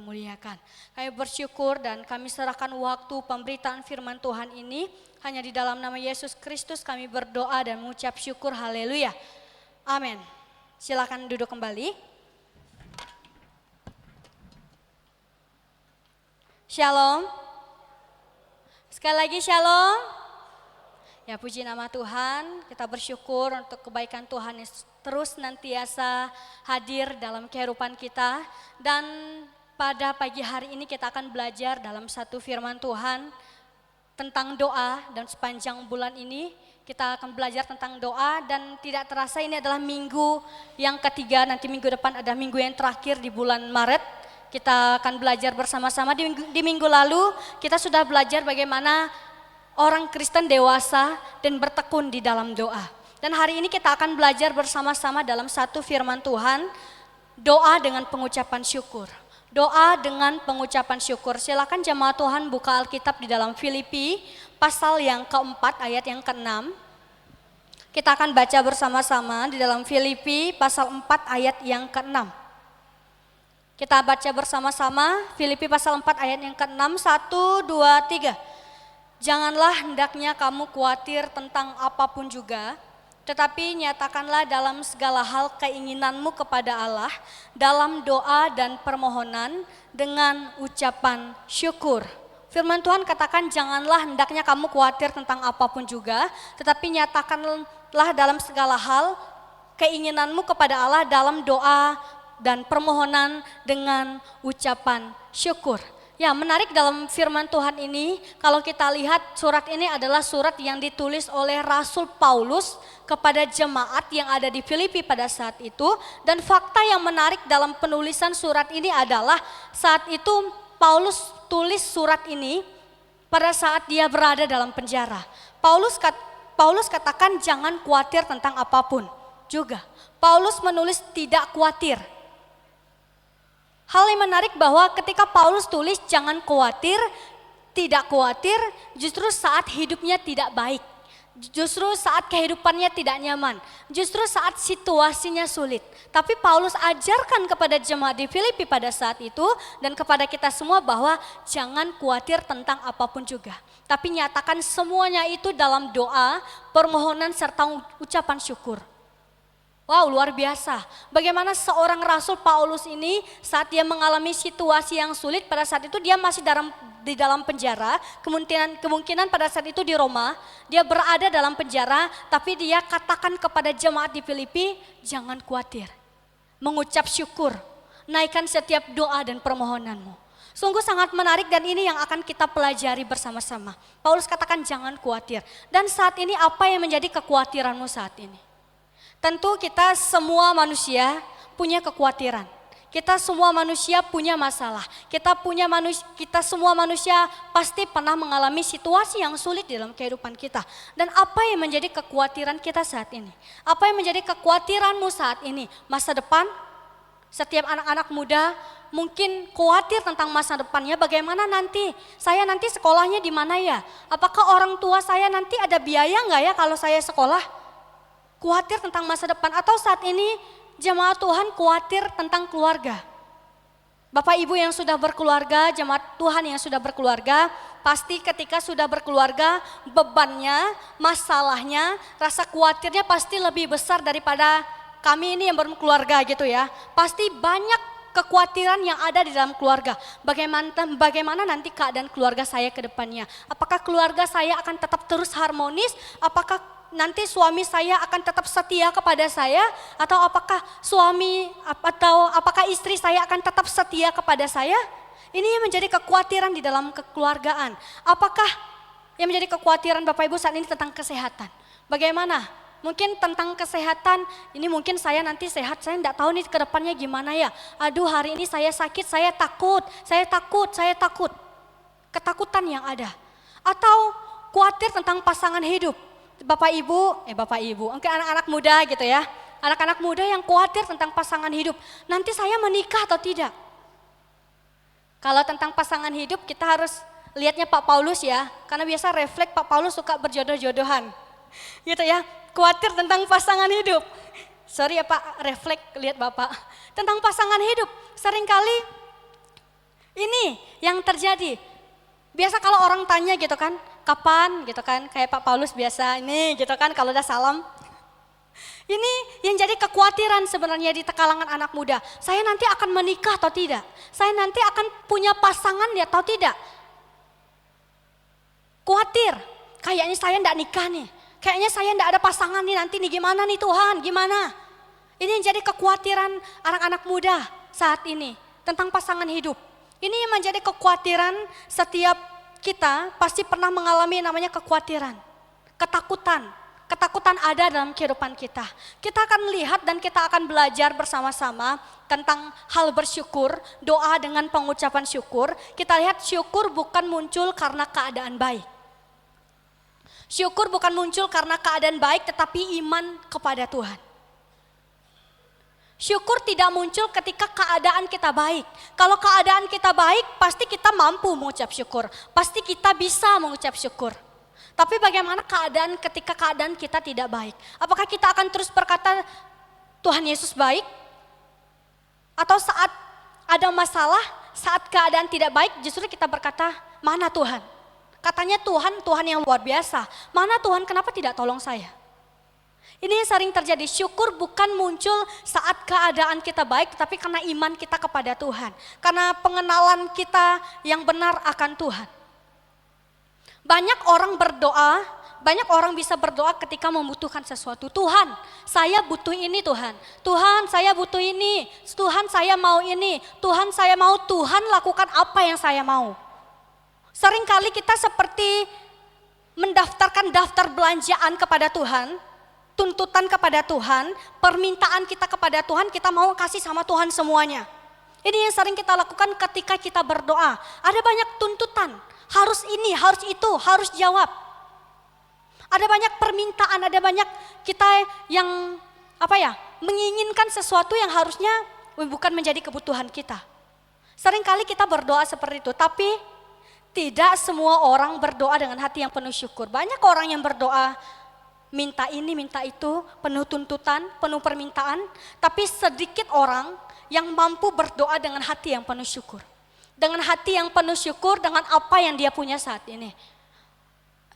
muliakan. Kami bersyukur dan kami serahkan waktu pemberitaan firman Tuhan ini hanya di dalam nama Yesus Kristus kami berdoa dan mengucap syukur, haleluya. Amin. Silakan duduk kembali. Shalom. Sekali lagi shalom. Ya puji nama Tuhan, kita bersyukur untuk kebaikan Tuhan yang terus nantiasa hadir dalam kehidupan kita. Dan pada pagi hari ini kita akan belajar dalam satu firman Tuhan tentang doa. Dan sepanjang bulan ini kita akan belajar tentang doa dan tidak terasa ini adalah minggu yang ketiga, nanti minggu depan ada minggu yang terakhir di bulan Maret. Kita akan belajar bersama-sama. Di minggu lalu kita sudah belajar bagaimana orang Kristen dewasa dan bertekun di dalam doa. Dan hari ini kita akan belajar bersama-sama dalam satu firman Tuhan, doa dengan pengucapan syukur. Doa dengan pengucapan syukur. Silakan jemaat Tuhan buka Alkitab di dalam Filipi pasal yang keempat ayat yang ke-6. Kita akan baca bersama-sama di dalam Filipi pasal 4 ayat yang ke-6. Kita baca bersama-sama Filipi pasal 4 ayat yang ke-6, 1, 2, 3. Janganlah hendaknya kamu khawatir tentang apapun juga, tetapi nyatakanlah dalam segala hal keinginanmu kepada Allah dalam doa dan permohonan dengan ucapan syukur. Firman Tuhan katakan janganlah hendaknya kamu khawatir tentang apapun juga, tetapi nyatakanlah dalam segala hal keinginanmu kepada Allah dalam doa dan permohonan dengan ucapan syukur. Ya, menarik dalam firman Tuhan ini, kalau kita lihat surat ini adalah surat yang ditulis oleh Rasul Paulus kepada jemaat yang ada di Filipi pada saat itu. Dan fakta yang menarik dalam penulisan surat ini adalah saat itu Paulus tulis surat ini pada saat dia berada dalam penjara. Paulus katakan jangan khawatir tentang apapun juga. Paulus menulis tidak khawatir. Hal yang menarik bahwa ketika Paulus tulis jangan khawatir, tidak khawatir, justru saat hidupnya tidak baik. Justru saat kehidupannya tidak nyaman. Justru saat situasinya sulit. Tapi Paulus ajarkan kepada jemaat di Filipi pada saat itu dan kepada kita semua bahwa jangan khawatir tentang apapun juga. Tapi nyatakan semuanya itu dalam doa, permohonan serta ucapan syukur. Wow, luar biasa. Bagaimana seorang Rasul Paulus ini saat dia mengalami situasi yang sulit, pada saat itu dia masih di dalam penjara, kemungkinan pada saat itu di Roma, dia berada dalam penjara, tapi dia katakan kepada jemaat di Filipi, jangan khawatir, mengucap syukur, naikkan setiap doa dan permohonanmu. Sungguh sangat menarik dan ini yang akan kita pelajari bersama-sama. Paulus katakan jangan khawatir. Dan saat ini apa yang menjadi kekhawatiranmu saat ini? Tentu kita semua manusia punya kekhawatiran. Kita semua manusia punya masalah. Kita semua manusia pasti pernah mengalami situasi yang sulit dalam kehidupan kita. Dan apa yang menjadi kekhawatiran kita saat ini? Apa yang menjadi kekhawatiranmu saat ini? Masa depan? Setiap anak-anak muda mungkin khawatir tentang masa depannya. Bagaimana nanti? Saya nanti sekolahnya di mana ya? Apakah orang tua saya nanti ada biaya enggak ya kalau saya sekolah? Khawatir tentang masa depan, atau saat ini jemaat Tuhan khawatir tentang keluarga. Bapak ibu yang sudah berkeluarga, jemaat Tuhan yang sudah berkeluarga, pasti ketika sudah berkeluarga bebannya, masalahnya, rasa khawatirnya pasti lebih besar daripada kami ini yang berkeluarga gitu ya. Pasti banyak kekhawatiran yang ada di dalam keluarga. Bagaimana nanti keadaan keluarga saya ke depannya? Apakah keluarga saya akan tetap terus harmonis? Apakah nanti suami saya akan tetap setia kepada saya, atau apakah apakah istri saya akan tetap setia kepada saya? Ini yang menjadi kekhawatiran di dalam kekeluargaan. Apakah yang menjadi kekhawatiran Bapak Ibu saat ini tentang kesehatan? Bagaimana? Mungkin tentang kesehatan, ini mungkin saya nanti sehat, saya enggak tahu nih ke depannya gimana ya. Aduh, hari ini saya sakit, saya takut. Ketakutan yang ada. Atau khawatir tentang pasangan hidup. Bapak ibu, mungkin anak-anak muda gitu ya. Anak-anak muda yang khawatir tentang pasangan hidup. Nanti saya menikah atau tidak? Kalau tentang pasangan hidup kita harus lihatnya Pak Paulus ya. Karena biasa refleks Pak Paulus suka berjodoh-jodohan. Gitu ya, khawatir tentang pasangan hidup. Sorry ya Pak, refleks lihat Bapak. Tentang pasangan hidup, seringkali yang terjadi. Biasa kalau orang tanya gitu kan, kapan gitu kan, kayak Pak Paulus biasa ini gitu kan kalau udah salam. Ini yang jadi kekhawatiran sebenarnya di kalangan anak muda. Saya nanti akan menikah atau tidak? Saya nanti akan punya pasangan ya atau tidak? Khawatir, kayaknya saya enggak nikah nih. Kayaknya saya enggak ada pasangan nih nanti nih, gimana nih Tuhan, gimana? Ini yang jadi kekhawatiran anak-anak muda saat ini tentang pasangan hidup. Ini yang menjadi kekhawatiran setiap kita pasti pernah mengalami namanya kekhawatiran, ketakutan. Ketakutan ada dalam kehidupan kita. Kita akan lihat dan kita akan belajar bersama-sama tentang hal bersyukur, doa dengan pengucapan syukur. Kita lihat syukur bukan muncul karena keadaan baik. Syukur bukan muncul karena keadaan baik tetapi iman kepada Tuhan. Syukur tidak muncul ketika keadaan kita baik. Kalau keadaan kita baik pasti kita mampu mengucap syukur. Pasti kita bisa mengucap syukur. Tapi bagaimana keadaan ketika keadaan kita tidak baik? Apakah kita akan terus berkata Tuhan Yesus baik? Atau saat ada masalah, saat keadaan tidak baik justru kita berkata mana Tuhan? Katanya Tuhan yang luar biasa. Mana Tuhan, kenapa tidak tolong saya? Ini yang sering terjadi. Syukur bukan muncul saat keadaan kita baik, tetapi karena iman kita kepada Tuhan. Karena pengenalan kita yang benar akan Tuhan. Banyak orang berdoa, banyak orang bisa berdoa ketika membutuhkan sesuatu. Tuhan, saya butuh ini Tuhan. Tuhan, saya butuh ini. Tuhan, saya mau ini. Tuhan, saya mau. Tuhan lakukan apa yang saya mau. Seringkali kita seperti mendaftarkan daftar belanjaan kepada Tuhan, tuntutan kepada Tuhan, permintaan kita kepada Tuhan, kita mau kasih sama Tuhan semuanya. Ini yang sering kita lakukan ketika kita berdoa. Ada banyak tuntutan. Harus ini, harus itu, harus jawab. Ada banyak permintaan, ada banyak kita yang menginginkan sesuatu yang harusnya bukan menjadi kebutuhan kita. Seringkali kita berdoa seperti itu, tapi tidak semua orang berdoa dengan hati yang penuh syukur. Banyak orang yang berdoa minta ini, minta itu, penuh tuntutan, penuh permintaan, tapi sedikit orang yang mampu berdoa dengan hati yang penuh syukur. Dengan hati yang penuh syukur dengan apa yang dia punya saat ini.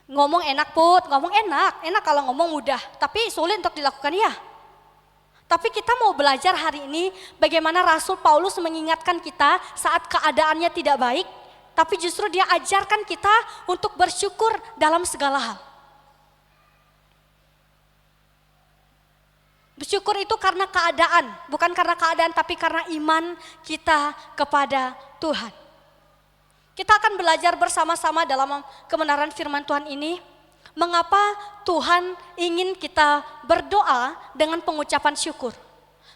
Ngomong enak Put, ngomong enak kalau ngomong mudah, tapi sulit untuk dilakukan ya. Tapi kita mau belajar hari ini bagaimana Rasul Paulus mengingatkan kita saat keadaannya tidak baik, tapi justru dia ajarkan kita untuk bersyukur dalam segala hal. Bersyukur itu karena keadaan, bukan karena keadaan tapi karena iman kita kepada Tuhan. Kita akan belajar bersama-sama dalam kebenaran firman Tuhan ini. Mengapa Tuhan ingin kita berdoa dengan pengucapan syukur?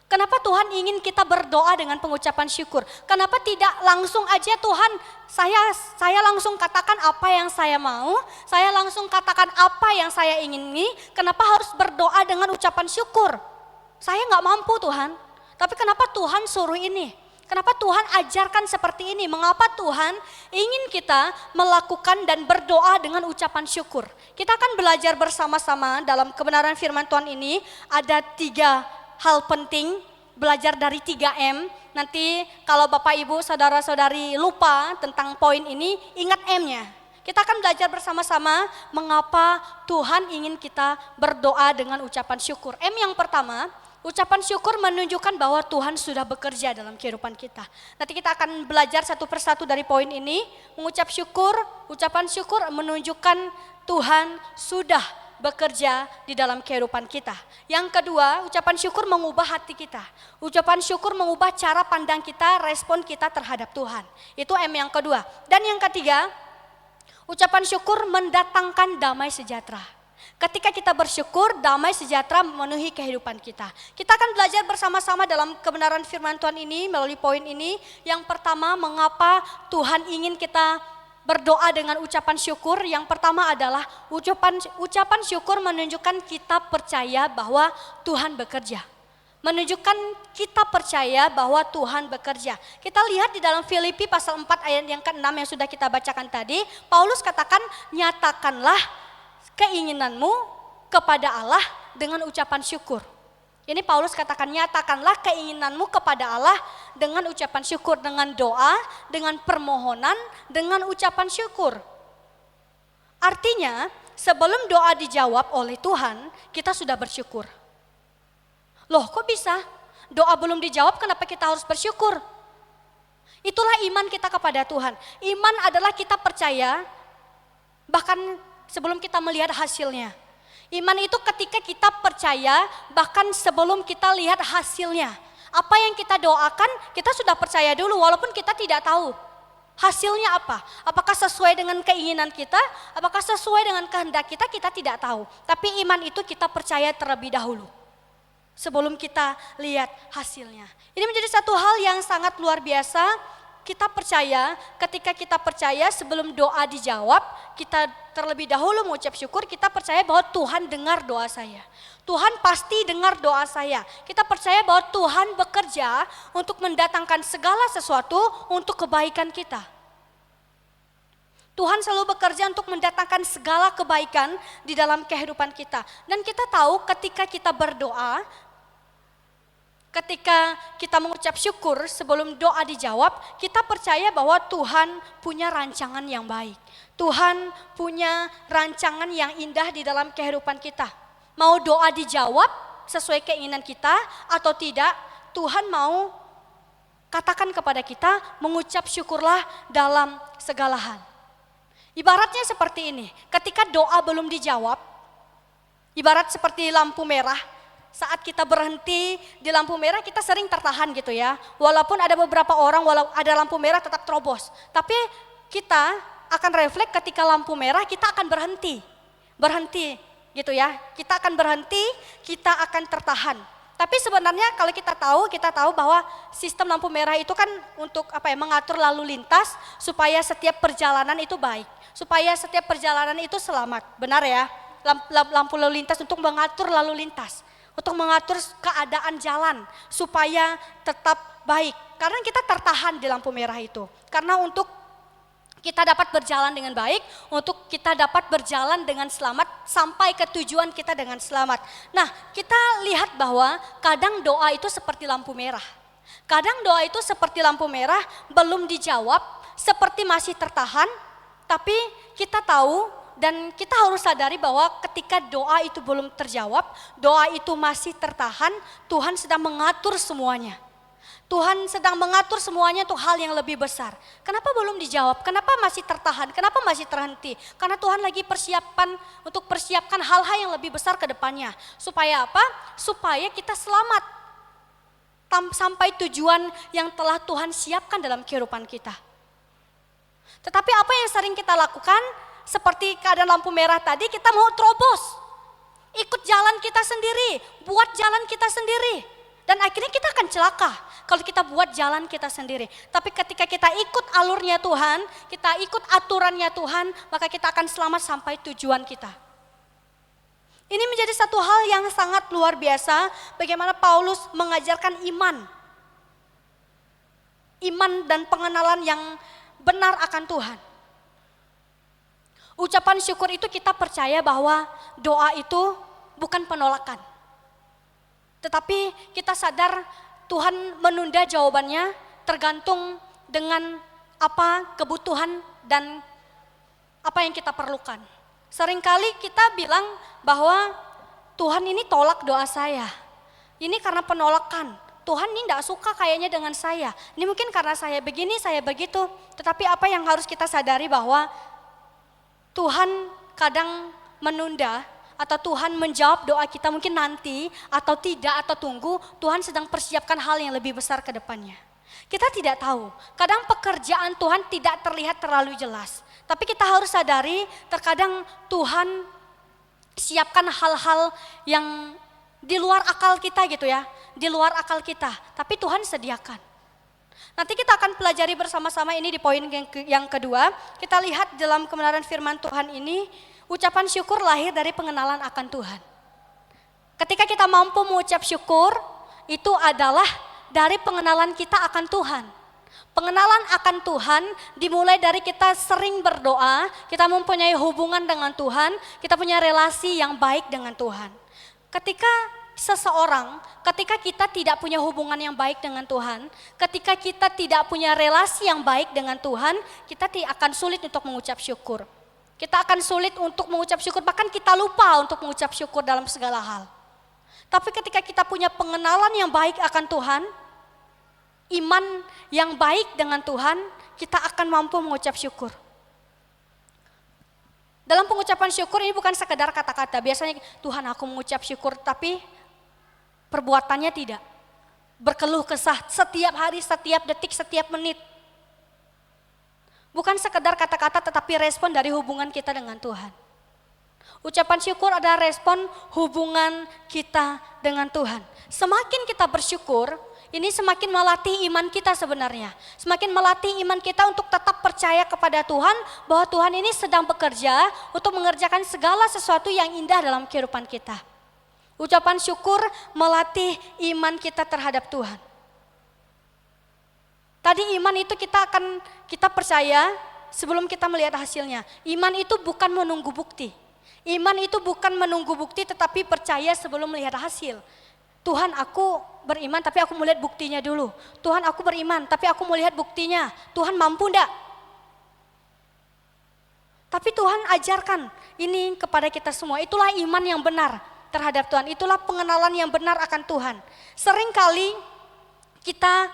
Kenapa Tuhan ingin kita berdoa dengan pengucapan syukur? Kenapa tidak langsung aja Tuhan, saya langsung katakan apa yang saya mau, saya langsung katakan apa yang saya ingini, kenapa harus berdoa dengan ucapan syukur? Saya nggak mampu Tuhan, tapi kenapa Tuhan suruh ini? Kenapa Tuhan ajarkan seperti ini? Mengapa Tuhan ingin kita melakukan dan berdoa dengan ucapan syukur? Kita akan belajar bersama-sama dalam kebenaran firman Tuhan ini. Ada 3 hal penting, belajar dari 3M. Nanti kalau Bapak Ibu saudara-saudari lupa tentang poin ini, ingat M-nya. Kita akan belajar bersama-sama mengapa Tuhan ingin kita berdoa dengan ucapan syukur. M yang pertama, ucapan syukur menunjukkan bahwa Tuhan sudah bekerja dalam kehidupan kita. Nanti kita akan belajar satu persatu dari poin ini. Mengucap syukur, ucapan syukur menunjukkan Tuhan sudah bekerja di dalam kehidupan kita. Yang kedua, ucapan syukur mengubah hati kita. Ucapan syukur mengubah cara pandang kita, respon kita terhadap Tuhan. Itu M yang kedua. Dan yang ketiga, ucapan syukur mendatangkan damai sejahtera. Ketika kita bersyukur, damai sejahtera memenuhi kehidupan kita. Kita akan belajar bersama-sama dalam kebenaran firman Tuhan ini melalui poin ini. Yang pertama, mengapa Tuhan ingin kita berdoa dengan ucapan syukur. Yang pertama adalah ucapan syukur menunjukkan kita percaya bahwa Tuhan bekerja. Menunjukkan kita percaya bahwa Tuhan bekerja. Kita lihat di dalam Filipi pasal 4 ayat yang ke-6 yang sudah kita bacakan tadi. Paulus katakan, nyatakanlah keinginanmu kepada Allah dengan ucapan syukur. Ini Paulus katakan, nyatakanlah keinginanmu kepada Allah dengan ucapan syukur, dengan doa, dengan permohonan, dengan ucapan syukur. Artinya sebelum doa dijawab oleh Tuhan, kita sudah bersyukur. Loh kok bisa? Doa belum dijawab, kenapa kita harus bersyukur? Itulah iman kita kepada Tuhan. Iman adalah kita percaya bahkan sebelum kita melihat hasilnya. Iman itu ketika kita percaya bahkan sebelum kita lihat hasilnya. Apa yang kita doakan kita sudah percaya dulu walaupun kita tidak tahu hasilnya apa. Apakah sesuai dengan keinginan kita, apakah sesuai dengan kehendak kita, kita tidak tahu. Tapi iman itu kita percaya terlebih dahulu sebelum kita lihat hasilnya. Ini menjadi satu hal yang sangat luar biasa. Kita percaya, ketika kita percaya sebelum doa dijawab, kita terlebih dahulu mengucap syukur, kita percaya bahwa Tuhan dengar doa saya. Tuhan pasti dengar doa saya. Kita percaya bahwa Tuhan bekerja untuk mendatangkan segala sesuatu untuk kebaikan kita. Tuhan selalu bekerja untuk mendatangkan segala kebaikan di dalam kehidupan kita. Dan kita tahu ketika kita berdoa, ketika kita mengucap syukur sebelum doa dijawab, kita percaya bahwa Tuhan punya rancangan yang baik. Tuhan punya rancangan yang indah di dalam kehidupan kita. Mau doa dijawab sesuai keinginan kita atau tidak, Tuhan mau katakan kepada kita, mengucap syukurlah dalam segala hal. Ibaratnya seperti ini, ketika doa belum dijawab, ibarat seperti lampu merah. Saat kita berhenti di lampu merah kita sering tertahan gitu ya. Walaupun ada beberapa orang walau ada lampu merah tetap terobos. Tapi kita akan refleks ketika lampu merah kita akan berhenti. Berhenti gitu ya. Kita akan berhenti, kita akan tertahan. Tapi sebenarnya kalau kita tahu bahwa sistem lampu merah itu kan untuk mengatur lalu lintas supaya setiap perjalanan itu baik. Supaya setiap perjalanan itu selamat. Benar ya? Lampu lalu lintas untuk mengatur lalu lintas. Untuk mengatur keadaan jalan supaya tetap baik. Karena kita tertahan di lampu merah itu. Karena untuk kita dapat berjalan dengan baik, untuk kita dapat berjalan dengan selamat sampai ke tujuan kita dengan selamat. Nah, kita lihat bahwa kadang doa itu seperti lampu merah. Kadang doa itu seperti lampu merah, belum dijawab, seperti masih tertahan, tapi kita tahu dan kita harus sadari bahwa ketika doa itu belum terjawab, doa itu masih tertahan, Tuhan sedang mengatur semuanya. Tuhan sedang mengatur semuanya untuk hal yang lebih besar. Kenapa belum dijawab? Kenapa masih tertahan? Kenapa masih terhenti? Karena Tuhan lagi persiapkan hal-hal yang lebih besar ke depannya. Supaya apa? Supaya kita selamat sampai tujuan yang telah Tuhan siapkan dalam kehidupan kita. Tetapi apa yang sering kita lakukan? Seperti keadaan lampu merah tadi, kita mau terobos. Ikut jalan kita sendiri, buat jalan kita sendiri. Dan akhirnya kita akan celaka kalau kita buat jalan kita sendiri. Tapi ketika kita ikut alurnya Tuhan, kita ikut aturannya Tuhan, maka kita akan selamat sampai tujuan kita. Ini menjadi satu hal yang sangat luar biasa, bagaimana Paulus mengajarkan iman. Iman dan pengenalan yang benar akan Tuhan. Ucapan syukur itu kita percaya bahwa doa itu bukan penolakan. Tetapi kita sadar Tuhan menunda jawabannya tergantung dengan apa kebutuhan dan apa yang kita perlukan. Seringkali kita bilang bahwa Tuhan ini tolak doa saya. Ini karena penolakan. Tuhan ini tidak suka kayaknya dengan saya. Ini mungkin karena saya begini, saya begitu. Tetapi apa yang harus kita sadari bahwa Tuhan kadang menunda atau Tuhan menjawab doa kita mungkin nanti atau tidak atau tunggu, Tuhan sedang persiapkan hal yang lebih besar ke depannya. Kita tidak tahu, kadang pekerjaan Tuhan tidak terlihat terlalu jelas. Tapi kita harus sadari terkadang Tuhan siapkan hal-hal yang di luar akal kita gitu ya, di luar akal kita. Tapi Tuhan sediakan. Nanti kita akan pelajari bersama-sama ini di poin yang kedua. Kita lihat dalam kebenaran firman Tuhan ini, ucapan syukur lahir dari pengenalan akan Tuhan. Ketika kita mampu mengucap syukur, itu adalah dari pengenalan kita akan Tuhan. Pengenalan akan Tuhan dimulai dari kita sering berdoa, kita mempunyai hubungan dengan Tuhan, kita punya relasi yang baik dengan Tuhan. Ketika seseorang ketika kita tidak punya hubungan yang baik dengan Tuhan, ketika kita tidak punya relasi yang baik dengan Tuhan, kita akan sulit untuk mengucap syukur. Kita akan sulit untuk mengucap syukur, bahkan kita lupa untuk mengucap syukur dalam segala hal. Tapi ketika kita punya pengenalan yang baik akan Tuhan, iman yang baik dengan Tuhan, kita akan mampu mengucap syukur. Dalam pengucapan syukur ini bukan sekedar kata-kata. Biasanya Tuhan aku mengucap syukur, tapi perbuatannya tidak. Berkeluh kesah setiap hari, setiap detik, setiap menit. Bukan sekedar kata-kata tetapi respon dari hubungan kita dengan Tuhan. Ucapan syukur adalah respon hubungan kita dengan Tuhan. Semakin kita bersyukur, ini semakin melatih iman kita sebenarnya. Semakin melatih iman kita untuk tetap percaya kepada Tuhan, bahwa Tuhan ini sedang bekerja untuk mengerjakan segala sesuatu yang indah dalam kehidupan kita. Ucapan syukur melatih iman kita terhadap Tuhan. Tadi iman itu kita percaya sebelum kita melihat hasilnya. Iman itu bukan menunggu bukti. Iman itu bukan menunggu bukti tetapi percaya sebelum melihat hasil. Tuhan aku beriman tapi aku mau lihat buktinya dulu. Tuhan aku beriman tapi aku mau lihat buktinya. Tuhan mampu enggak? Tapi Tuhan ajarkan ini kepada kita semua. Itulah iman yang benar terhadap Tuhan. Itulah pengenalan yang benar akan Tuhan. Seringkali kita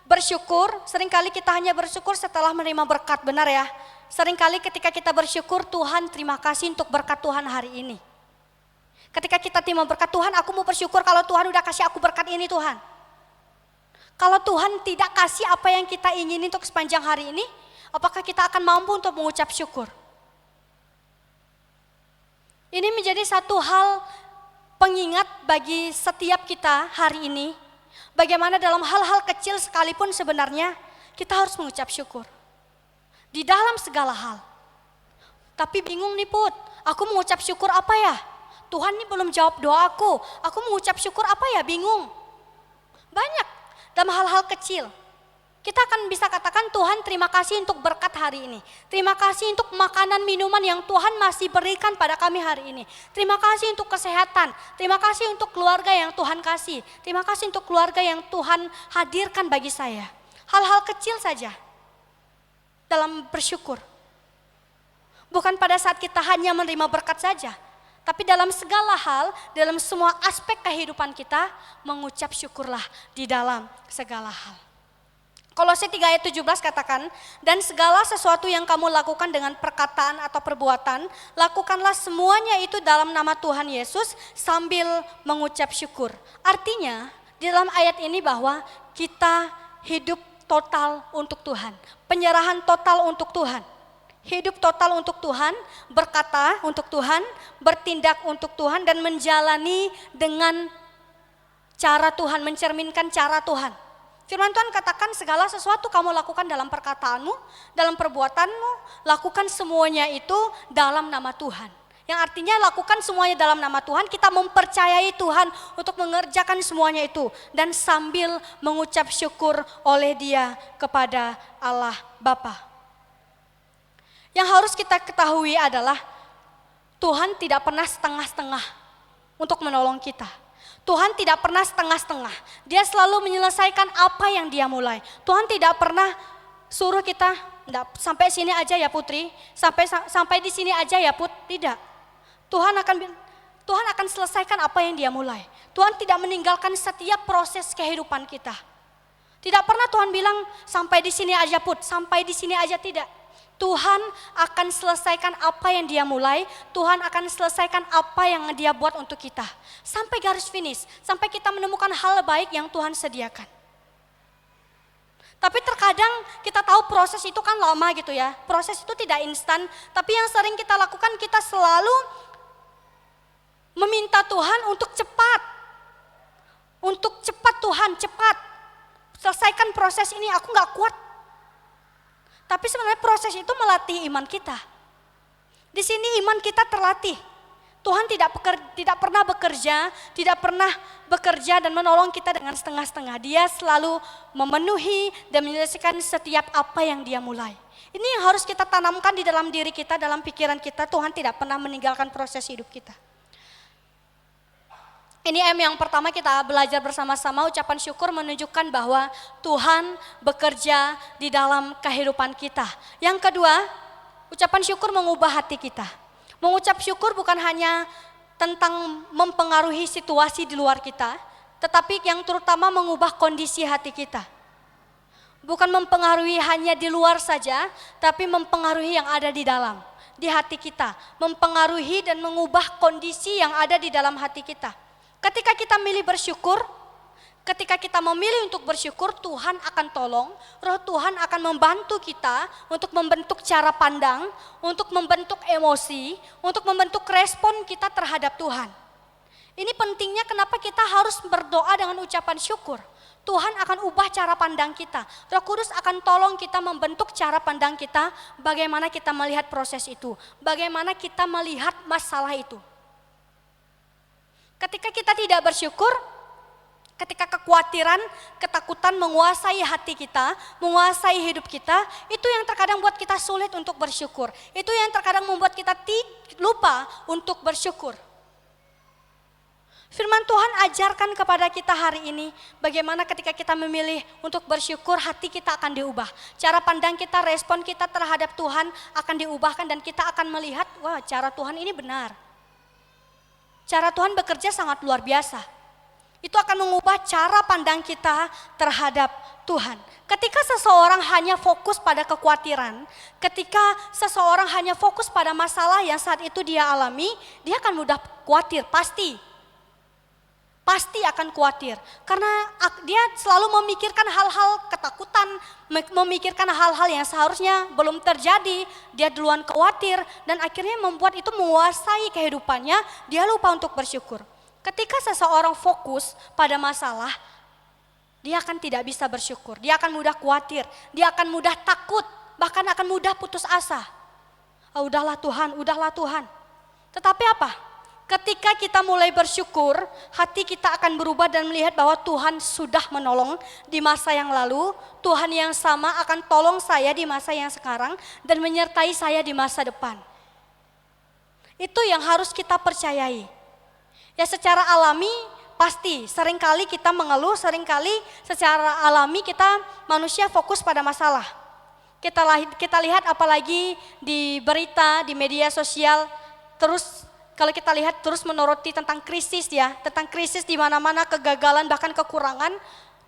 bersyukur, seringkali kita hanya bersyukur setelah menerima berkat, benar ya? Seringkali ketika kita bersyukur, Tuhan terima kasih untuk berkat Tuhan hari ini. Ketika kita terima berkat Tuhan, aku mau bersyukur kalau Tuhan udah kasih aku berkat ini Tuhan. Kalau Tuhan tidak kasih apa yang kita ingini untuk sepanjang hari ini, apakah kita akan mampu untuk mengucap syukur? Ini menjadi satu hal pengingat bagi setiap kita hari ini. Bagaimana dalam hal-hal kecil sekalipun sebenarnya kita harus mengucap syukur. Di dalam segala hal. Tapi bingung nih Put, aku mengucap syukur apa ya? Tuhan ini belum jawab doaku, aku mengucap syukur apa ya? Bingung. Banyak dalam hal-hal kecil. Kita akan bisa katakan Tuhan terima kasih untuk berkat hari ini. Terima kasih untuk makanan minuman yang Tuhan masih berikan pada kami hari ini. Terima kasih untuk kesehatan. Terima kasih untuk keluarga yang Tuhan kasih. Terima kasih untuk keluarga yang Tuhan hadirkan bagi saya. Hal-hal kecil saja dalam bersyukur. Bukan pada saat kita hanya menerima berkat saja. Tapi dalam segala hal, dalam semua aspek kehidupan kita, mengucap syukurlah di dalam segala hal. Kolose 3 ayat 17 katakan, dan segala sesuatu yang kamu lakukan dengan perkataan atau perbuatan, lakukanlah semuanya itu dalam nama Tuhan Yesus sambil mengucap syukur. Artinya di dalam ayat ini bahwa kita hidup total untuk Tuhan, penyerahan total untuk Tuhan. Hidup total untuk Tuhan, berkata untuk Tuhan, bertindak untuk Tuhan dan menjalani dengan cara Tuhan, mencerminkan cara Tuhan. Firman Tuhan katakan segala sesuatu kamu lakukan dalam perkataanmu, dalam perbuatanmu, lakukan semuanya itu dalam nama Tuhan. Yang artinya lakukan semuanya dalam nama Tuhan, kita mempercayai Tuhan untuk mengerjakan semuanya itu. Dan sambil mengucap syukur oleh Dia kepada Allah Bapa. Yang harus kita ketahui adalah Tuhan tidak pernah setengah-setengah untuk menolong kita. Tuhan tidak pernah setengah-setengah. Dia selalu menyelesaikan apa yang Dia mulai. Tuhan tidak pernah suruh kita, sampai sini aja ya Putri, sampai di sini aja ya Put. Tidak. Tuhan akan selesaikan apa yang Dia mulai. Tuhan tidak meninggalkan setiap proses kehidupan kita. Tidak pernah Tuhan bilang sampai di sini aja Put, sampai di sini aja, tidak. Tuhan akan selesaikan apa yang Dia mulai, Tuhan akan selesaikan apa yang Dia buat untuk kita. Sampai garis finish, sampai kita menemukan hal baik yang Tuhan sediakan. Tapi terkadang kita tahu proses itu kan lama gitu ya, proses itu tidak instan. Tapi yang sering kita lakukan, kita selalu meminta Tuhan untuk cepat. Untuk cepat Tuhan, cepat. Selesaikan proses ini, aku gak kuat. Tapi sebenarnya proses itu melatih iman kita. Di sini iman kita terlatih. Tuhan tidak pernah bekerja dan menolong kita dengan setengah-setengah. Dia selalu memenuhi dan menyelesaikan setiap apa yang Dia mulai. Ini yang harus kita tanamkan di dalam diri kita, dalam pikiran kita. Tuhan tidak pernah meninggalkan proses hidup kita. Ini yang pertama kita belajar bersama-sama, ucapan syukur menunjukkan bahwa Tuhan bekerja di dalam kehidupan kita. Yang kedua, ucapan syukur mengubah hati kita. Mengucap syukur bukan hanya tentang mempengaruhi situasi di luar kita, tetapi yang terutama mengubah kondisi hati kita. Bukan mempengaruhi hanya di luar saja, tapi mempengaruhi yang ada di dalam, di hati kita. Mempengaruhi dan mengubah kondisi yang ada di dalam hati kita. Ketika kita milih bersyukur, ketika kita memilih untuk bersyukur, Tuhan akan tolong, Roh Tuhan akan membantu kita untuk membentuk cara pandang, untuk membentuk emosi, untuk membentuk respon kita terhadap Tuhan. Ini pentingnya kenapa kita harus berdoa dengan ucapan syukur. Tuhan akan ubah cara pandang kita. Roh Kudus akan tolong kita membentuk cara pandang kita, bagaimana kita melihat proses itu, bagaimana kita melihat masalah itu. Ketika kita tidak bersyukur, ketika kekhawatiran, ketakutan menguasai hati kita, menguasai hidup kita, itu yang terkadang buat kita sulit untuk bersyukur. Itu yang terkadang membuat kita lupa untuk bersyukur. Firman Tuhan ajarkan kepada kita hari ini, bagaimana ketika kita memilih untuk bersyukur, hati kita akan diubah. Cara pandang kita, respon kita terhadap Tuhan akan diubahkan dan kita akan melihat, wah, cara Tuhan ini benar. Cara Tuhan bekerja sangat luar biasa. Itu akan mengubah cara pandang kita terhadap Tuhan. Ketika seseorang hanya fokus pada kekhawatiran, ketika seseorang hanya fokus pada masalah yang saat itu dia alami, dia akan mudah khawatir, pasti akan khawatir. Karena dia selalu memikirkan hal-hal ketakutan, memikirkan hal-hal yang seharusnya belum terjadi. Dia duluan khawatir dan akhirnya membuat itu menguasai kehidupannya, dia lupa untuk bersyukur. Ketika seseorang fokus pada masalah, dia akan tidak bisa bersyukur. Dia akan mudah khawatir, dia akan mudah takut, bahkan akan mudah putus asa. Oh, udahlah Tuhan. Tetapi apa? Ketika kita mulai bersyukur, hati kita akan berubah dan melihat bahwa Tuhan sudah menolong di masa yang lalu. Tuhan yang sama akan tolong saya di masa yang sekarang dan menyertai saya di masa depan. Itu yang harus kita percayai. Ya, secara alami pasti seringkali kita mengeluh, seringkali secara alami kita manusia fokus pada masalah. Kita lihat apalagi di berita, di media sosial, terus kalau kita lihat terus menoroti tentang krisis ya, tentang krisis di mana-mana, kegagalan bahkan kekurangan,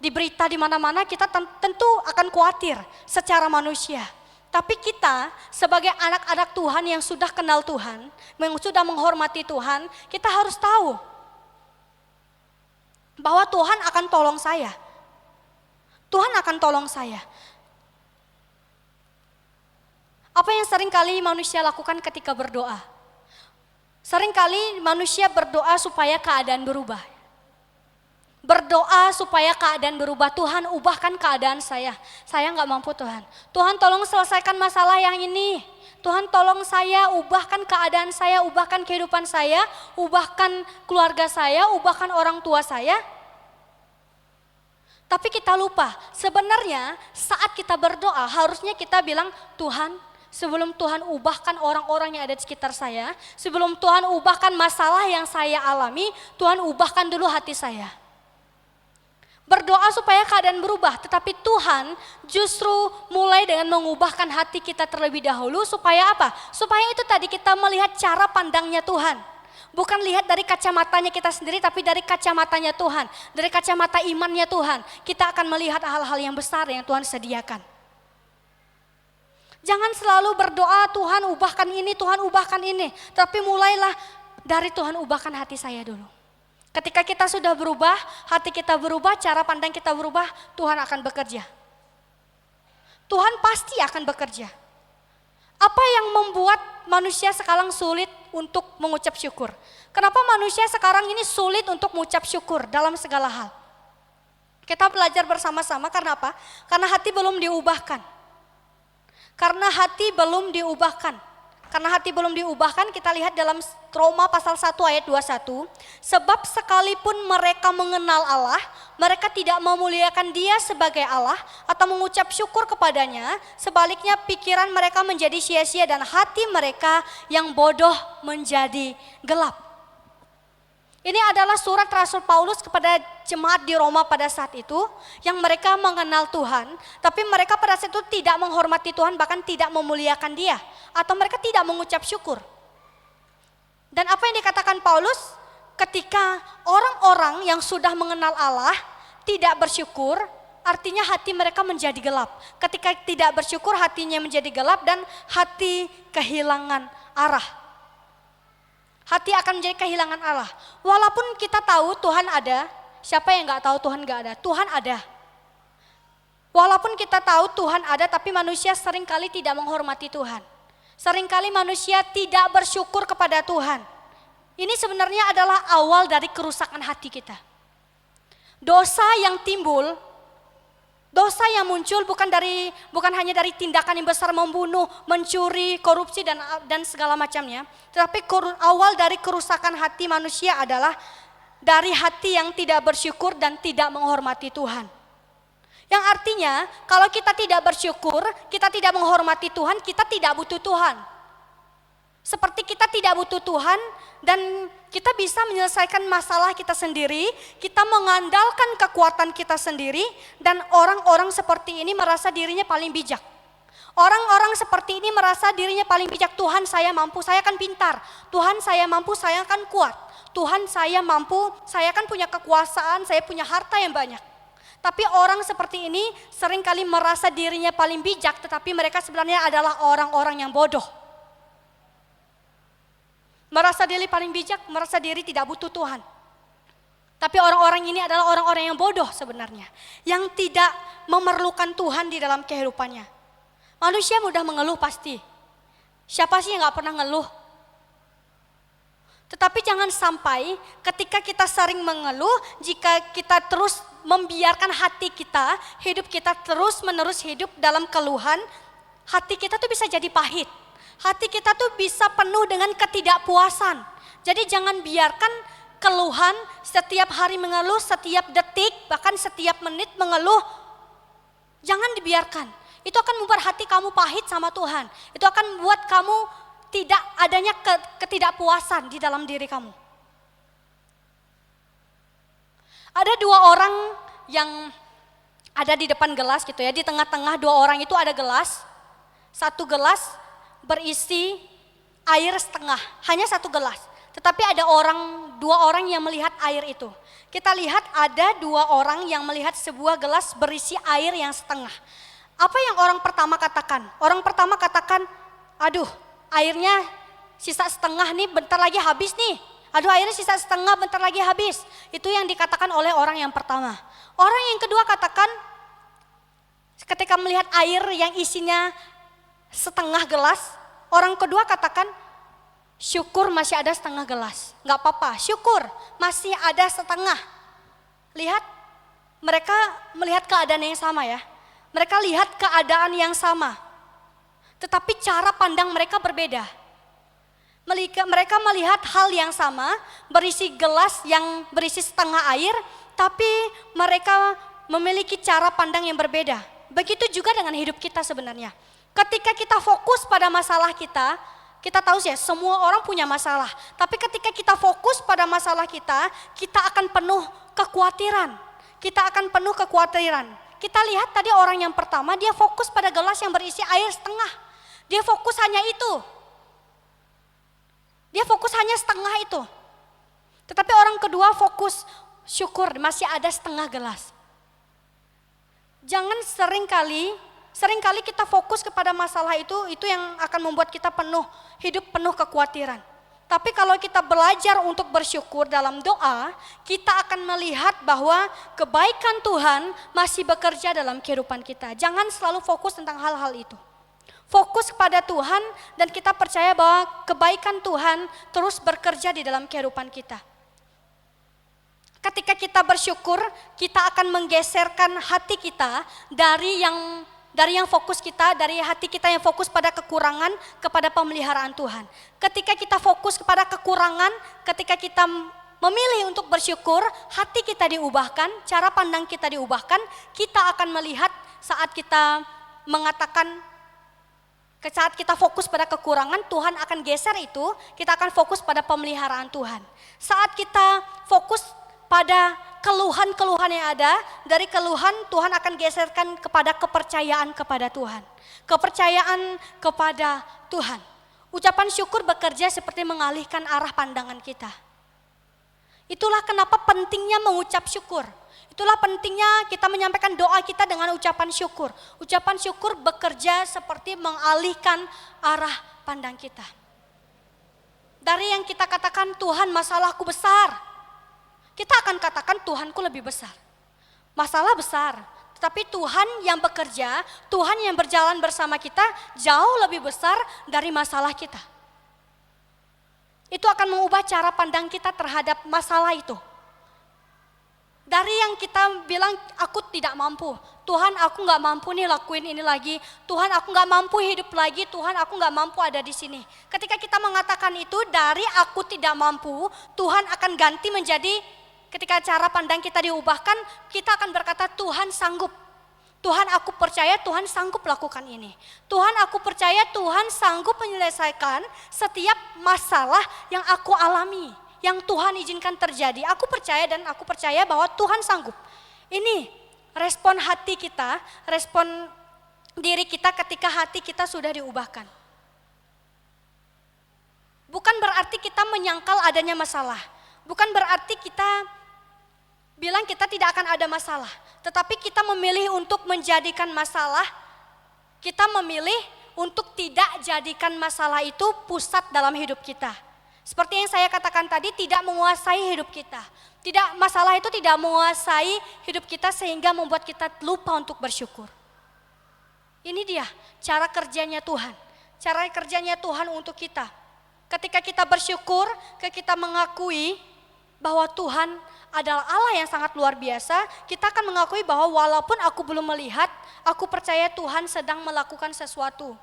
di berita di mana-mana kita tentu akan khawatir secara manusia. Tapi kita sebagai anak-anak Tuhan yang sudah kenal Tuhan, yang sudah menghormati Tuhan, kita harus tahu bahwa Tuhan akan tolong saya. Tuhan akan tolong saya. Apa yang seringkali manusia lakukan ketika berdoa? Seringkali manusia berdoa supaya keadaan berubah. Berdoa supaya keadaan berubah. Tuhan, ubahkan keadaan saya. Saya nggak mampu Tuhan. Tuhan tolong selesaikan masalah yang ini. Tuhan tolong saya, ubahkan keadaan saya, ubahkan kehidupan saya, ubahkan keluarga saya, ubahkan orang tua saya. Tapi kita lupa, sebenarnya saat kita berdoa harusnya kita bilang, Tuhan, sebelum Tuhan ubahkan orang-orang yang ada di sekitar saya, sebelum Tuhan ubahkan masalah yang saya alami, Tuhan ubahkan dulu hati saya. Berdoa supaya keadaan berubah, tetapi Tuhan justru mulai dengan mengubahkan hati kita terlebih dahulu supaya apa? Supaya itu tadi kita melihat cara pandangnya Tuhan. Bukan lihat dari kacamatanya kita sendiri, tapi dari kacamatanya Tuhan. Dari kacamata imannya Tuhan, kita akan melihat hal-hal yang besar yang Tuhan sediakan. Jangan selalu berdoa, Tuhan ubahkan ini, Tuhan ubahkan ini. Tapi mulailah dari Tuhan ubahkan hati saya dulu. Ketika kita sudah berubah, hati kita berubah, cara pandang kita berubah, Tuhan akan bekerja. Tuhan pasti akan bekerja. Apa yang membuat manusia sekarang sulit untuk mengucap syukur? Kenapa manusia sekarang ini sulit untuk mengucap syukur dalam segala hal? Kita belajar bersama-sama karena apa? Karena hati belum diubahkan. Karena hati belum diubahkan. Karena hati belum diubahkan, kita lihat dalam Roma pasal 1 ayat 21. Sebab sekalipun mereka mengenal Allah, mereka tidak memuliakan Dia sebagai Allah atau mengucap syukur kepadanya. Sebaliknya pikiran mereka menjadi sia-sia dan hati mereka yang bodoh menjadi gelap. Ini adalah surat Rasul Paulus kepada jemaat di Roma pada saat itu yang mereka mengenal Tuhan, tapi mereka pada saat itu tidak menghormati Tuhan, bahkan tidak memuliakan Dia, atau mereka tidak mengucap syukur. Dan apa yang dikatakan Paulus, ketika orang-orang yang sudah mengenal Allah tidak bersyukur, artinya hati mereka menjadi gelap. Ketika tidak bersyukur, hatinya menjadi gelap dan hati kehilangan arah. Hati akan menjadi kehilangan Allah. Walaupun kita tahu Tuhan ada, siapa yang gak tahu Tuhan gak ada? Tuhan ada. Walaupun kita tahu Tuhan ada, tapi manusia seringkali tidak menghormati Tuhan. Seringkali manusia tidak bersyukur kepada Tuhan. Ini sebenarnya adalah awal dari kerusakan hati kita. Dosa yang timbul, dosa yang muncul bukan hanya dari tindakan yang besar, membunuh, mencuri, korupsi dan segala macamnya. Tetapi awal dari kerusakan hati manusia adalah dari hati yang tidak bersyukur dan tidak menghormati Tuhan. Yang artinya kalau kita tidak bersyukur, kita tidak menghormati Tuhan, kita tidak butuh Tuhan. Seperti kita tidak butuh Tuhan dan kita bisa menyelesaikan masalah kita sendiri, kita mengandalkan kekuatan kita sendiri, dan orang-orang seperti ini merasa dirinya paling bijak. Orang-orang seperti ini merasa dirinya paling bijak. Tuhan saya mampu, saya akan pintar. Tuhan saya mampu, saya akan kuat. Tuhan saya mampu, saya akan punya kekuasaan, saya punya harta yang banyak. Tapi orang seperti ini seringkali merasa dirinya paling bijak, tetapi mereka sebenarnya adalah orang-orang yang bodoh. Merasa diri paling bijak, merasa diri tidak butuh Tuhan. Tapi orang-orang ini adalah orang-orang yang bodoh sebenarnya, yang tidak memerlukan Tuhan di dalam kehidupannya. Manusia mudah mengeluh pasti. Siapa sih yang gak pernah ngeluh? Tetapi jangan sampai ketika kita sering mengeluh, jika kita terus membiarkan hati kita, hidup kita terus menerus hidup dalam keluhan, hati kita tuh bisa jadi pahit. Hati kita tuh bisa penuh dengan ketidakpuasan. Jadi jangan biarkan keluhan, setiap hari mengeluh, setiap detik, bahkan setiap menit mengeluh. Jangan dibiarkan. Itu akan membuat hati kamu pahit sama Tuhan. Itu akan membuat kamu tidak adanya ketidakpuasan di dalam diri kamu. Ada dua orang yang ada di depan gelas gitu ya. Di tengah-tengah dua orang itu ada gelas. Satu gelas berisi air setengah, hanya satu gelas. Tetapi ada dua orang yang melihat air itu. Kita lihat ada dua orang yang melihat sebuah gelas berisi air yang setengah. Apa yang orang pertama katakan? Orang pertama katakan, aduh airnya sisa setengah nih, bentar lagi habis nih. Aduh airnya sisa setengah, bentar lagi habis. Itu yang dikatakan oleh orang yang pertama. Orang yang kedua katakan, ketika melihat air yang isinya setengah gelas, orang kedua katakan, syukur masih ada setengah gelas. Gak apa-apa, syukur masih ada setengah. Lihat, mereka melihat keadaan yang sama ya. Mereka lihat keadaan yang sama. Tetapi cara pandang mereka berbeda. Mereka melihat hal yang sama, berisi gelas yang berisi setengah air, tapi mereka memiliki cara pandang yang berbeda. Begitu juga dengan hidup kita sebenarnya. Ketika kita fokus pada masalah kita tahu sih ya, semua orang punya masalah. Tapi ketika kita fokus pada masalah kita akan penuh kekhawatiran. Kita akan penuh kekhawatiran. Kita lihat tadi orang yang pertama, dia fokus pada gelas yang berisi air setengah. Dia fokus hanya itu. Dia fokus hanya setengah itu. Tetapi orang kedua fokus, syukur masih ada setengah gelas. Jangan seringkali kita fokus kepada masalah itu yang akan membuat kita hidup penuh kekhawatiran. Tapi kalau kita belajar untuk bersyukur dalam doa, kita akan melihat bahwa kebaikan Tuhan masih bekerja dalam kehidupan kita. Jangan selalu fokus tentang hal-hal itu. Fokus kepada Tuhan dan kita percaya bahwa kebaikan Tuhan terus bekerja di dalam kehidupan kita. Ketika kita bersyukur, kita akan menggeserkan hati kita dari yang fokus kita, dari hati kita yang fokus pada kekurangan kepada pemeliharaan Tuhan. Ketika kita fokus kepada kekurangan, ketika kita memilih untuk bersyukur, hati kita diubahkan, cara pandang kita diubahkan, kita akan melihat saat kita mengatakan Saat kita fokus pada kekurangan, Tuhan akan geser itu, kita akan fokus pada pemeliharaan Tuhan. Saat kita fokus pada keluhan-keluhan yang ada, dari keluhan Tuhan akan geserkan kepada kepercayaan kepada Tuhan. Kepercayaan kepada Tuhan. Ucapan syukur bekerja seperti mengalihkan arah pandangan kita. Itulah kenapa pentingnya mengucap syukur. Itulah pentingnya kita menyampaikan doa kita dengan ucapan syukur. Ucapan syukur bekerja seperti mengalihkan arah pandang kita. Dari yang kita katakan Tuhan masalahku besar, kita akan katakan Tuhanku lebih besar. Masalah besar, tetapi Tuhan yang bekerja, Tuhan yang berjalan bersama kita jauh lebih besar dari masalah kita. Itu akan mengubah cara pandang kita terhadap masalah itu. Dari yang kita bilang aku tidak mampu, Tuhan aku gak mampu nih lakuin ini lagi, Tuhan aku gak mampu hidup lagi, Tuhan aku gak mampu ada di sini. Ketika kita mengatakan itu dari aku tidak mampu, Tuhan akan ganti menjadi ketika cara pandang kita diubahkan, kita akan berkata Tuhan sanggup. Tuhan aku percaya Tuhan sanggup lakukan ini. Tuhan aku percaya Tuhan sanggup menyelesaikan setiap masalah yang aku alami. Yang Tuhan izinkan terjadi, aku percaya dan aku percaya bahwa Tuhan sanggup. Ini respon hati kita, respon diri kita ketika hati kita sudah diubahkan. Bukan berarti kita menyangkal adanya masalah. Bukan berarti kita bilang kita tidak akan ada masalah. Tetapi kita memilih untuk menjadikan masalah, kita memilih untuk tidak jadikan masalah itu pusat dalam hidup kita. Seperti yang saya katakan tadi, tidak menguasai hidup kita. Masalah itu tidak menguasai hidup kita sehingga membuat kita lupa untuk bersyukur. Ini dia cara kerjanya Tuhan. Cara kerjanya Tuhan untuk kita. Ketika kita bersyukur, kita mengakui bahwa Tuhan adalah Allah yang sangat luar biasa, kita akan mengakui bahwa walaupun aku belum melihat, aku percaya Tuhan sedang melakukan sesuatu.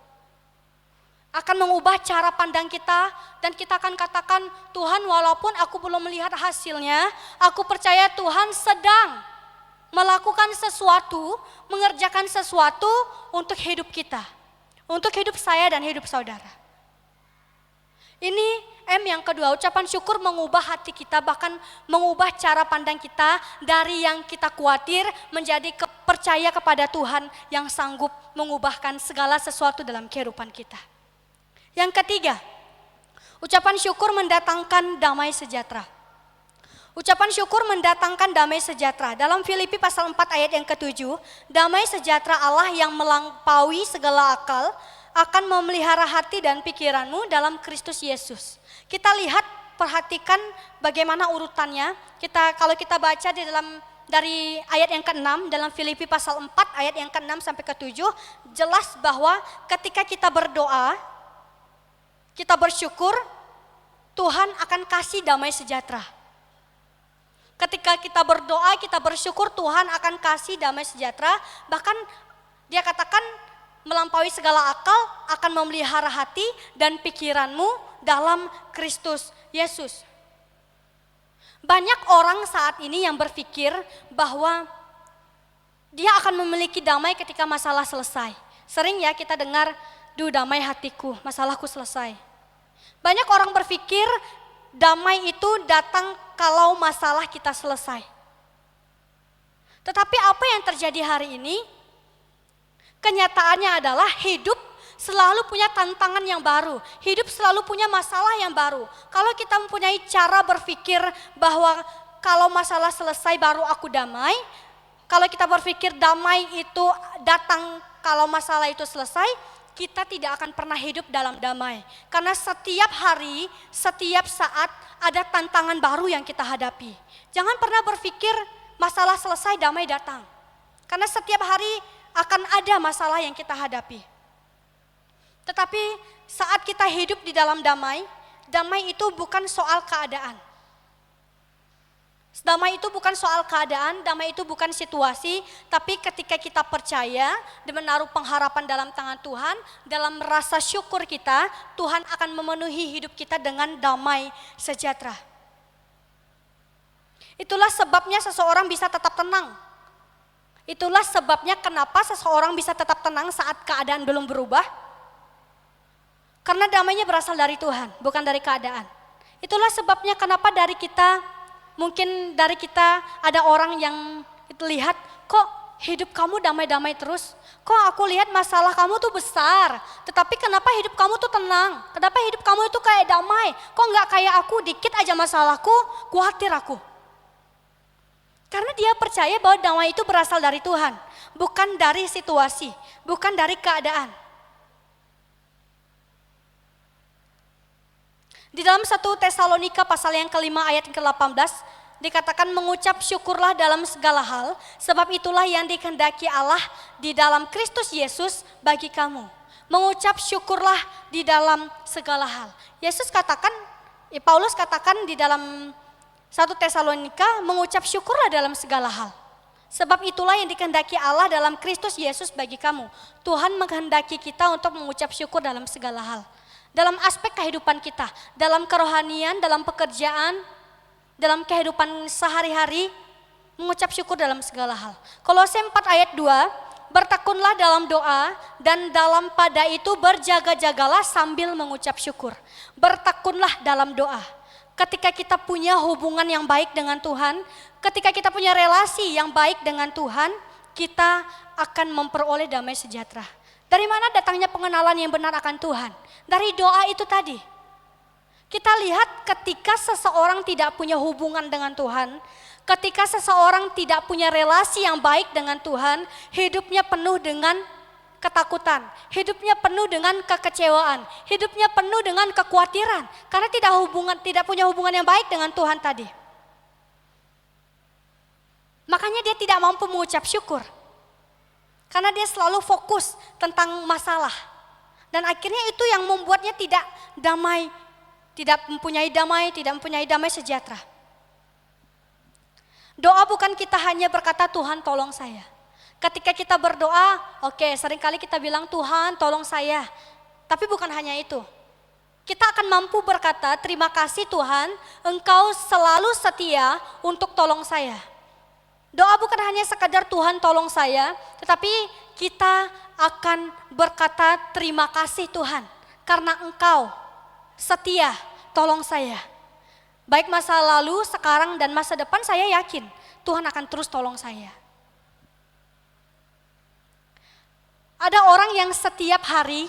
Akan mengubah cara pandang kita dan kita akan katakan Tuhan walaupun aku belum melihat hasilnya, aku percaya Tuhan sedang melakukan sesuatu, mengerjakan sesuatu untuk hidup kita, untuk hidup saya dan hidup saudara. Ini M yang kedua, ucapan syukur mengubah hati kita, bahkan mengubah cara pandang kita dari yang kita khawatir menjadi percaya kepada Tuhan yang sanggup mengubahkan segala sesuatu dalam kehidupan kita. Yang ketiga, ucapan syukur mendatangkan damai sejahtera. Ucapan syukur mendatangkan damai sejahtera. Dalam Filipi pasal 4 ayat yang ke-7, damai sejahtera Allah yang melampaui segala akal akan memelihara hati dan pikiranmu dalam Kristus Yesus. Kita lihat, perhatikan bagaimana urutannya. Kalau kita baca dari ayat yang ke-6 dalam Filipi pasal 4 ayat yang ke-6 sampai ke-7, jelas bahwa ketika kita berdoa, kita bersyukur, Tuhan akan kasih damai sejahtera. Ketika kita berdoa, kita bersyukur, Tuhan akan kasih damai sejahtera. Bahkan dia katakan melampaui segala akal akan memelihara hati dan pikiranmu dalam Kristus Yesus. Banyak orang saat ini yang berpikir bahwa dia akan memiliki damai ketika masalah selesai. Sering ya kita dengar, damai hatiku, masalahku selesai. Banyak orang berpikir damai itu datang kalau masalah kita selesai. Tetapi apa yang terjadi hari ini? Kenyataannya adalah hidup selalu punya tantangan yang baru. Hidup selalu punya masalah yang baru. Kalau kita mempunyai cara berpikir bahwa kalau masalah selesai baru aku damai. Kalau kita berpikir damai itu datang kalau masalah itu selesai, kita tidak akan pernah hidup dalam damai. Karena setiap hari, setiap saat ada tantangan baru yang kita hadapi. Jangan pernah berpikir masalah selesai damai datang. Karena setiap hari akan ada masalah yang kita hadapi. Tetapi saat kita hidup di dalam damai, damai itu bukan soal keadaan. Damai itu bukan soal keadaan, damai itu bukan situasi, tapi ketika kita percaya dan menaruh pengharapan dalam tangan Tuhan, dalam rasa syukur kita, Tuhan akan memenuhi hidup kita dengan damai sejahtera. Itulah sebabnya seseorang bisa tetap tenang. Itulah sebabnya kenapa seseorang bisa tetap tenang saat keadaan belum berubah. Karena damainya berasal dari Tuhan, bukan dari keadaan. Itulah sebabnya kenapa mungkin dari kita ada orang yang lihat, kok hidup kamu damai-damai terus? Kok aku lihat masalah kamu tuh besar, tetapi kenapa hidup kamu tuh tenang? Kenapa hidup kamu itu kayak damai? Kok nggak kayak aku, dikit aja masalahku, khawatir aku. Karena dia percaya bahwa damai itu berasal dari Tuhan, bukan dari situasi, bukan dari keadaan. Di dalam 1 Tesalonika pasal yang kelima ayat yang ke-18 dikatakan mengucap syukurlah dalam segala hal, sebab itulah yang dikehendaki Allah di dalam Kristus Yesus bagi kamu. Mengucap syukurlah di dalam segala hal. Paulus katakan di dalam 1 Tesalonika mengucap syukurlah dalam segala hal. Sebab itulah yang dikehendaki Allah dalam Kristus Yesus bagi kamu. Tuhan menghendaki kita untuk mengucap syukur dalam segala hal. Dalam aspek kehidupan kita, dalam kerohanian, dalam pekerjaan, dalam kehidupan sehari-hari, mengucap syukur dalam segala hal. Kolose 4 ayat 2, bertekunlah dalam doa dan dalam pada itu berjaga-jagalah sambil mengucap syukur. Bertekunlah dalam doa. Ketika kita punya hubungan yang baik dengan Tuhan, ketika kita punya relasi yang baik dengan Tuhan, kita akan memperoleh damai sejahtera. Dari mana datangnya pengenalan yang benar akan Tuhan? Dari doa itu tadi. Kita lihat ketika seseorang tidak punya hubungan dengan Tuhan, ketika seseorang tidak punya relasi yang baik dengan Tuhan, hidupnya penuh dengan ketakutan, hidupnya penuh dengan kekecewaan, hidupnya penuh dengan kekhawatiran, karena tidak punya hubungan yang baik dengan Tuhan tadi. Makanya dia tidak mampu mengucap syukur. Karena dia selalu fokus tentang masalah. Dan akhirnya itu yang membuatnya tidak damai, tidak mempunyai damai sejahtera. Doa bukan kita hanya berkata Tuhan tolong saya. Ketika kita berdoa, seringkali kita bilang Tuhan tolong saya. Tapi bukan hanya itu. Kita akan mampu berkata terima kasih Tuhan, Engkau selalu setia untuk tolong saya. Doa bukan hanya sekadar Tuhan tolong saya, tetapi kita akan berkata terima kasih Tuhan karena Engkau setia tolong saya. Baik masa lalu, sekarang dan masa depan saya yakin Tuhan akan terus tolong saya. Ada orang yang setiap hari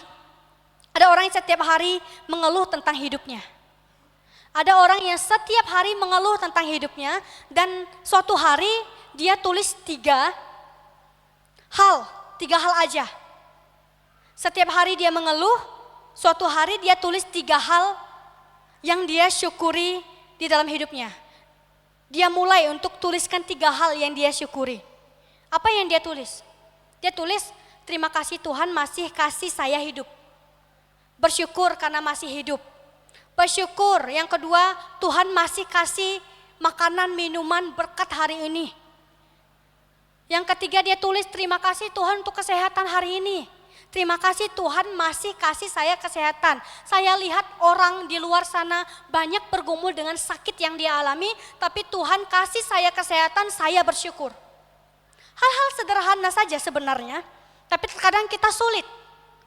mengeluh tentang hidupnya. Ada orang yang setiap hari mengeluh tentang hidupnya dan suatu hari dia tulis tiga hal aja. Setiap hari dia mengeluh, suatu hari dia tulis 3 hal yang dia syukuri di dalam hidupnya. Dia mulai untuk tuliskan 3 hal yang dia syukuri. Apa yang dia tulis? Dia tulis, terima kasih Tuhan masih kasih saya hidup. Bersyukur karena masih hidup. Bersyukur, yang kedua, Tuhan masih kasih makanan, minuman, berkat hari ini. Yang ketiga dia tulis terima kasih Tuhan untuk kesehatan hari ini. Terima kasih Tuhan masih kasih saya kesehatan. Saya lihat orang di luar sana banyak bergumul dengan sakit yang dia alami. Tapi Tuhan kasih saya kesehatan, saya bersyukur. Hal-hal sederhana saja sebenarnya. Tapi terkadang kita sulit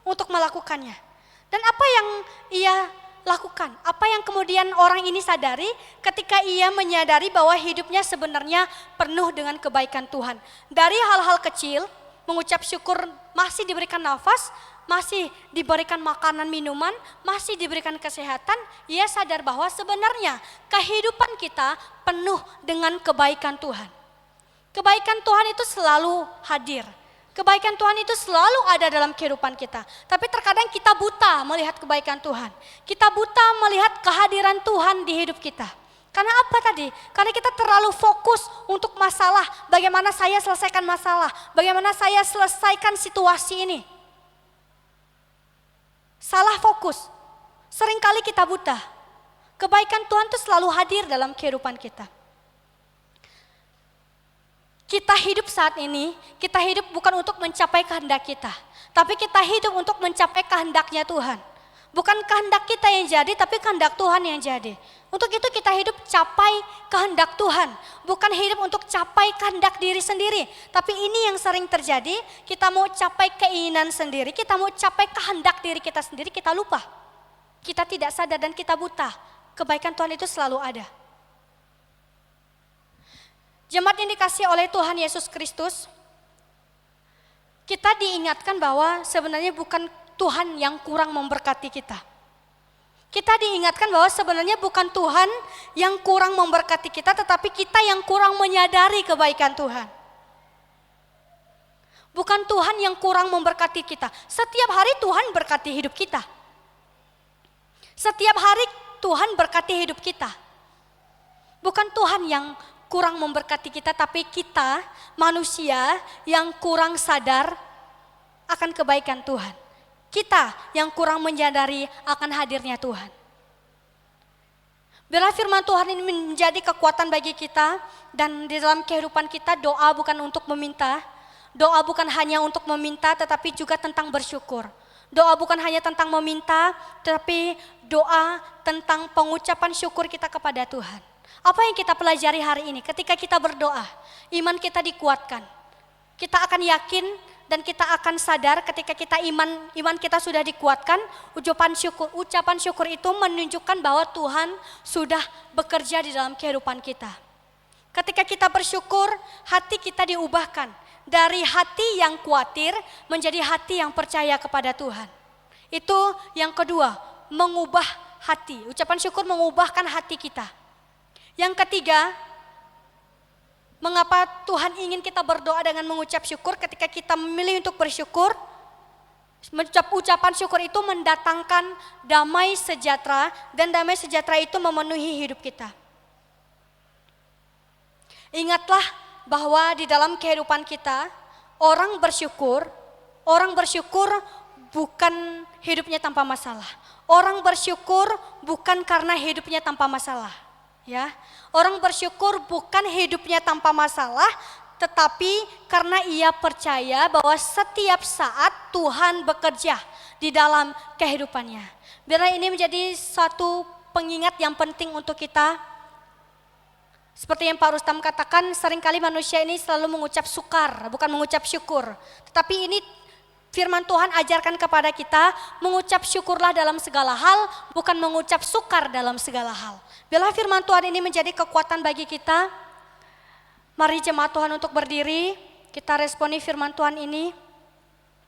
untuk melakukannya. Dan apa yang ia lakukan? Apa yang kemudian orang ini sadari ketika ia menyadari bahwa hidupnya sebenarnya penuh dengan kebaikan Tuhan. Dari hal-hal kecil, mengucap syukur masih diberikan nafas, masih diberikan makanan minuman, masih diberikan kesehatan, ia sadar bahwa sebenarnya kehidupan kita penuh dengan kebaikan Tuhan. Kebaikan Tuhan itu selalu hadir. Kebaikan Tuhan itu selalu ada dalam kehidupan kita. Tapi terkadang kita buta melihat kebaikan Tuhan. Kita buta melihat kehadiran Tuhan di hidup kita. Karena apa tadi? Karena kita terlalu fokus untuk masalah. Bagaimana saya selesaikan masalah. Bagaimana saya selesaikan situasi ini. Salah fokus. Seringkali kita buta. Kebaikan Tuhan itu selalu hadir dalam kehidupan kita. Kita hidup saat ini, kita hidup bukan untuk mencapai kehendak kita. Tapi kita hidup untuk mencapai kehendaknya Tuhan. Bukan kehendak kita yang jadi, tapi kehendak Tuhan yang jadi. Untuk itu kita hidup capai kehendak Tuhan. Bukan hidup untuk capai kehendak diri sendiri. Tapi ini yang sering terjadi, kita mau capai keinginan sendiri, kita mau capai kehendak diri kita sendiri, kita lupa. kita tidak sadar dan kita buta, kebaikan Tuhan itu selalu ada. Jemaat yang dikasihi oleh Tuhan Yesus Kristus, kita diingatkan bahwa sebenarnya bukan Tuhan yang kurang memberkati kita. Kita diingatkan bahwa sebenarnya bukan Tuhan yang kurang memberkati kita, tetapi kita yang kurang menyadari kebaikan Tuhan. Bukan Tuhan yang kurang memberkati kita. Setiap hari Tuhan berkati hidup kita. Setiap hari Tuhan berkati hidup kita. Bukan Tuhan yang kurang memberkati kita, tapi kita manusia yang kurang sadar akan kebaikan Tuhan. Kita yang kurang menyadari akan hadirnya Tuhan. Bila firman Tuhan ini menjadi kekuatan bagi kita, dan di dalam kehidupan kita doa bukan untuk meminta, doa bukan hanya untuk meminta tetapi juga tentang bersyukur. Doa bukan hanya tentang meminta, tetapi doa tentang pengucapan syukur kita kepada Tuhan. Apa yang kita pelajari hari ini? Ketika kita berdoa, iman kita dikuatkan. Kita akan yakin dan kita akan sadar ketika kita iman kita sudah dikuatkan. Ucapan syukur itu menunjukkan bahwa Tuhan sudah bekerja di dalam kehidupan kita. Ketika kita bersyukur, hati kita diubahkan dari hati yang khawatir menjadi hati yang percaya kepada Tuhan. Itu yang kedua, mengubah hati. Ucapan syukur mengubahkan hati kita. Yang ketiga, mengapa Tuhan ingin kita berdoa dengan mengucap syukur? Ketika kita memilih untuk bersyukur, ucapan syukur itu mendatangkan damai sejahtera, dan damai sejahtera itu memenuhi hidup kita. Ingatlah bahwa di dalam kehidupan kita, orang bersyukur bukan hidupnya tanpa masalah. Orang bersyukur bukan karena hidupnya tanpa masalah. Ya, orang bersyukur bukan hidupnya tanpa masalah, tetapi karena ia percaya bahwa setiap saat Tuhan bekerja di dalam kehidupannya. Biarlah ini menjadi satu pengingat yang penting untuk kita. Seperti yang Pak Rustam katakan, seringkali manusia ini selalu mengucap sukar, bukan mengucap syukur. Tetapi ini firman Tuhan ajarkan kepada kita, mengucap syukurlah dalam segala hal, bukan mengucap sukar dalam segala hal. Bila firman Tuhan ini menjadi kekuatan bagi kita, mari jemaat Tuhan untuk berdiri, kita responi firman Tuhan ini.